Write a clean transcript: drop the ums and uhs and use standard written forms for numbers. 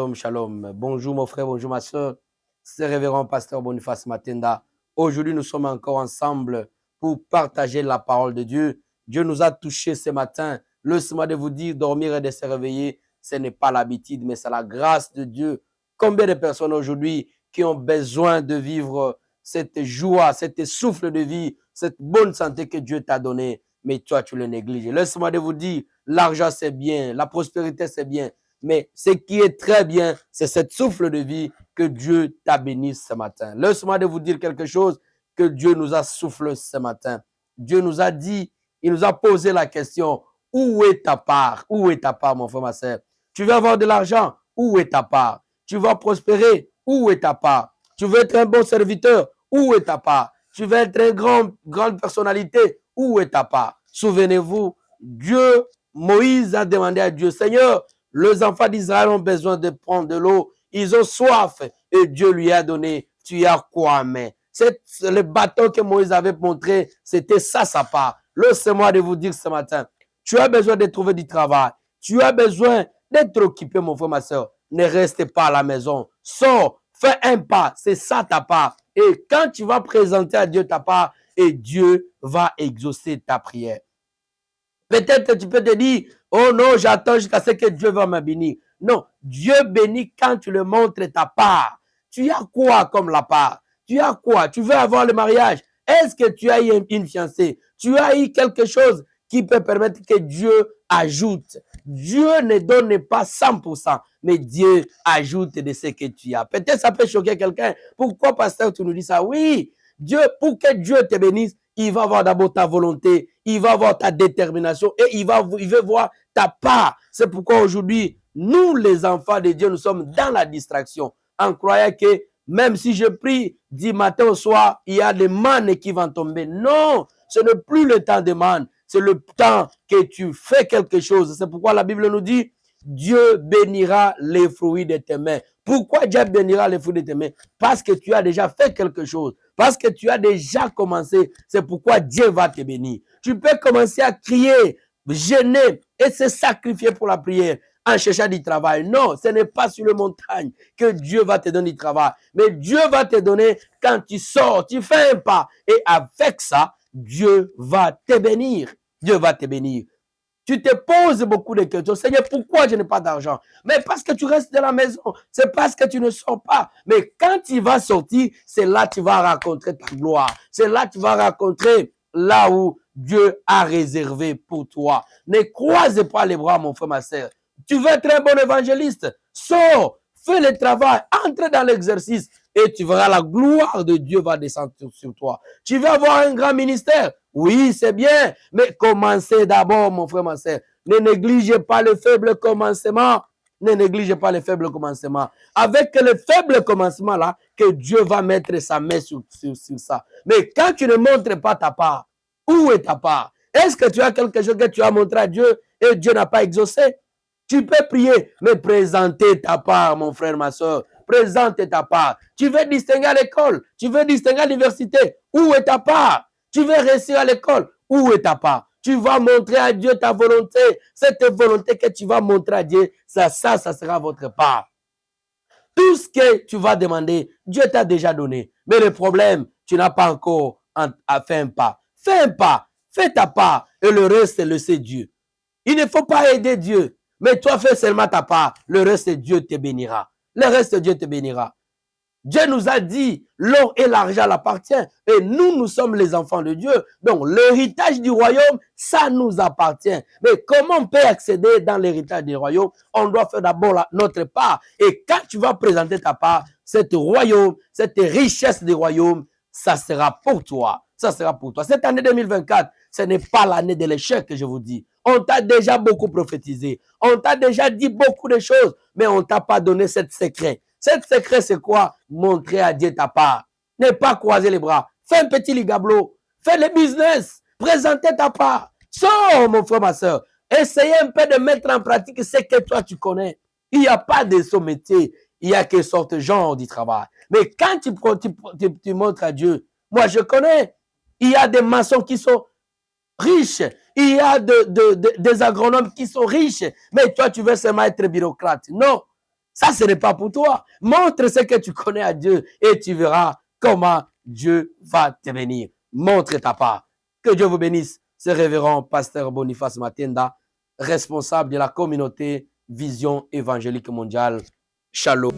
Shalom, shalom. Bonjour mon frère, bonjour ma soeur. C'est révérend pasteur Boniface Matenda. Aujourd'hui, nous sommes encore ensemble pour partager la parole de Dieu. Dieu nous a touchés ce matin. Laissez-moi de vous dire, dormir et de se réveiller, ce n'est pas l'habitude, mais c'est la grâce de Dieu. Combien de personnes aujourd'hui qui ont besoin de vivre cette joie, cet souffle de vie, cette bonne santé que Dieu t'a donnée, mais toi, tu le négliges. Laissez-moi de vous dire, l'argent, c'est bien, la prospérité, c'est bien. Mais ce qui est très bien, c'est cette souffle de vie que Dieu t'a béni ce matin. Laisse-moi de vous dire quelque chose que Dieu nous a soufflé ce matin. Dieu nous a dit, il nous a posé la question, où est ta part? Où est ta part, mon frère, ma soeur? Tu veux avoir de l'argent? Où est ta part? Tu vas prospérer? Où est ta part? Tu veux être un bon serviteur? Où est ta part? Tu veux être une grande personnalité? Où est ta part? Souvenez-vous, Moïse a demandé à Dieu, Seigneur, les enfants d'Israël ont besoin de prendre de l'eau. Ils ont soif. Et Dieu lui a donné, tu as quoi, mais le bâton que Moïse avait montré, c'était ça sa part. Laissez-moi de vous dire ce matin, tu as besoin de trouver du travail. Tu as besoin d'être occupé, mon frère, ma soeur. Ne reste pas à la maison. Sors, fais un pas. C'est ça ta part. Et quand tu vas présenter à Dieu ta part, et Dieu va exaucer ta prière. Peut-être que tu peux te dire, oh non, j'attends jusqu'à ce que Dieu va me bénir. Non, Dieu bénit quand tu le montres ta part. Tu as quoi comme la part? Tu as quoi? Tu veux avoir le mariage? Est-ce que tu as eu une fiancée? Tu as eu quelque chose qui peut permettre que Dieu ajoute? Dieu ne donne pas 100%, mais Dieu ajoute de ce que tu as. Peut-être ça peut choquer quelqu'un. Pourquoi, pasteur, tu nous dis ça? Oui, Dieu, pour que Dieu te bénisse, il va voir d'abord ta volonté, il va voir ta détermination et il veut voir ta part. C'est pourquoi aujourd'hui, nous les enfants de Dieu, nous sommes dans la distraction en croyant que même si je prie du matin au soir, il y a des mannes qui vont tomber. Non, ce n'est plus le temps de manne, c'est le temps que tu fais quelque chose. C'est pourquoi la Bible nous dit, Dieu bénira les fruits de tes mains. Pourquoi Dieu bénira les fruits de tes mains? Parce que tu as déjà fait quelque chose. Parce que tu as déjà commencé. C'est pourquoi Dieu va te bénir. Tu peux commencer à crier, gêner et se sacrifier pour la prière en cherchant du travail. Non, ce n'est pas sur les montagnes que Dieu va te donner du travail. Mais Dieu va te donner quand tu sors, tu fais un pas. Et avec ça, Dieu va te bénir. Dieu va te bénir. Tu te poses beaucoup de questions. Seigneur, pourquoi je n'ai pas d'argent? Mais parce que tu restes dans la maison. C'est parce que tu ne sors pas. Mais quand tu vas sortir, c'est là que tu vas rencontrer ta gloire. C'est là que tu vas rencontrer là où Dieu a réservé pour toi. Ne croise pas les bras, mon frère, ma soeur. Tu veux être un bon évangéliste? Sors, fais le travail, entre dans l'exercice et tu verras la gloire de Dieu va descendre sur toi. Tu veux avoir un grand ministère? Oui, c'est bien, mais commencez d'abord, mon frère, ma soeur. Ne négligez pas le faible commencement. Ne négligez pas les faibles commencements. Avec le faible commencement là, que Dieu va mettre sa main sur ça. Mais quand tu ne montres pas ta part, où est ta part? Est-ce que tu as quelque chose que tu as montré à Dieu et Dieu n'a pas exaucé? Tu peux prier, mais présenter ta part, mon frère, ma soeur. Présente ta part. Tu veux distinguer à l'école, tu veux distinguer à l'université. Où est ta part? Tu veux réussir à l'école. Où est ta part? Tu vas montrer à Dieu ta volonté. Cette volonté que tu vas montrer à Dieu, ça sera votre part. Tout ce que tu vas demander, Dieu t'a déjà donné. Mais le problème, tu n'as pas encore fait un pas. Fais un pas, fais ta part et le reste, c'est Dieu. Il ne faut pas aider Dieu. Mais toi, fais seulement ta part. Le reste, Dieu te bénira. Le reste, Dieu te bénira. Dieu nous a dit, l'or et l'argent l'appartient. Et nous sommes les enfants de Dieu. Donc, l'héritage du royaume, ça nous appartient. Mais comment on peut accéder dans l'héritage du royaume? On doit faire d'abord notre part. Et quand tu vas présenter ta part, cette royaume, cette richesse du royaume, ça sera pour toi. Ça sera pour toi. Cette année 2024, ce n'est pas l'année de l'échec que je vous dis. On t'a déjà beaucoup prophétisé. On t'a déjà dit beaucoup de choses, mais on ne t'a pas donné cette secret. Cette secret, c'est quoi? Montrer à Dieu ta part. Ne pas croiser les bras. Fais un petit ligablo. Fais le business. Présentez ta part. Sors, mon frère, ma soeur. Essayez un peu de mettre en pratique ce que toi, tu connais. Il n'y a pas de ce métier. Il y a quelle sorte de genre du travail. Mais quand tu montres à Dieu, moi, je connais. Il y a des maçons qui sont riches. Il y a des agronomes qui sont riches. Mais toi, tu veux seulement être bureaucrate. Non. Ça, ce n'est pas pour toi. Montre ce que tu connais à Dieu et tu verras comment Dieu va te bénir. Montre ta part. Que Dieu vous bénisse. C'est révérend pasteur Boniface Matenda, responsable de la communauté Vision évangélique mondiale. Shalom.